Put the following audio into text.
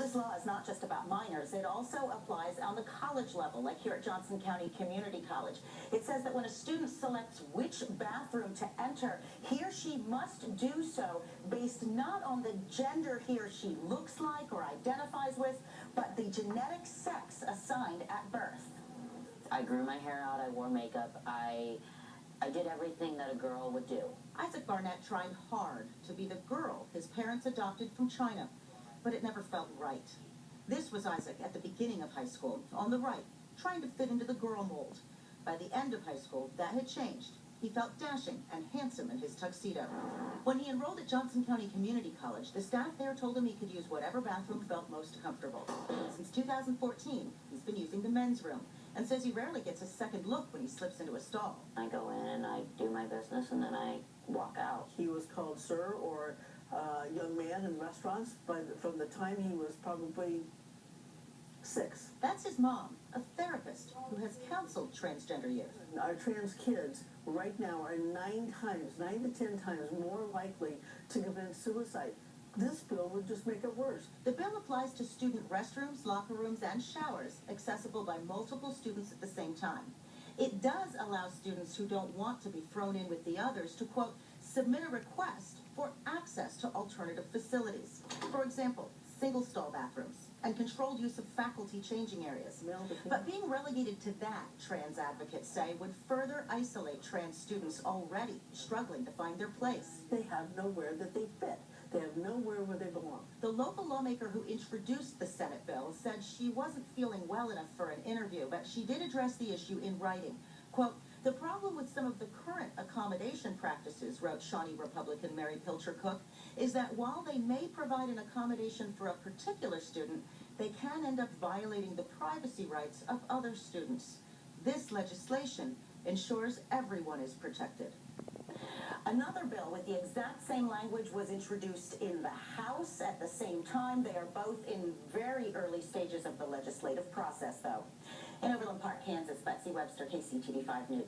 this law is not just about minors. It also applies on the college level, like here at Johnson County Community College. It says that when a student selects which bathroom to enter, he or she must do so based not on the gender he or she looks like or identifies with, but the genetic sex assigned at birth. I grew my hair out, I wore makeup, I did everything that a girl would do. Isaac Barnett tried hard to be the girl his parents adopted from China, but it never felt right. This was Isaac at the beginning of high school, on the right, trying to fit into the girl mold. By the end of high school, that had changed. He felt dashing and handsome in his tuxedo. When he enrolled at Johnson County Community College, the staff there told him he could use whatever bathroom felt most comfortable. Since 2014, he's been using the men's room, and says he rarely gets a second look when he slips into a stall. I go in and I do my business and then I walk out. He was called sir or young man in restaurants, but from the time he was probably 6. That's his mom, a therapist who has counseled transgender youth. Our trans kids right now are 9 to 10 times more likely to commit suicide. This bill would just make it worse. The bill applies to student restrooms, locker rooms, and showers, accessible by multiple students at the same time. It does allow students who don't want to be thrown in with the others to, quote, submit a request for access to alternative facilities. For example, single-stall bathrooms and controlled use of faculty changing areas. But being relegated to that, trans advocates say, would further isolate trans students already struggling to find their place. They have nowhere that they fit. They have nowhere where they belong. The local lawmaker who introduced the Senate bill said she wasn't feeling well enough for an interview, but she did address the issue in writing. Quote, the problem with some of the current accommodation practices, wrote Shawnee Republican Mary Pilcher Cook, is that while they may provide an accommodation for a particular student, they can end up violating the privacy rights of other students. This legislation ensures everyone is protected. Another bill with the exact same language was introduced in the House at the same time. They are both in very early stages of the legislative process, though. In Overland Park, Kansas, Betsy Webster, KCTV 5 News.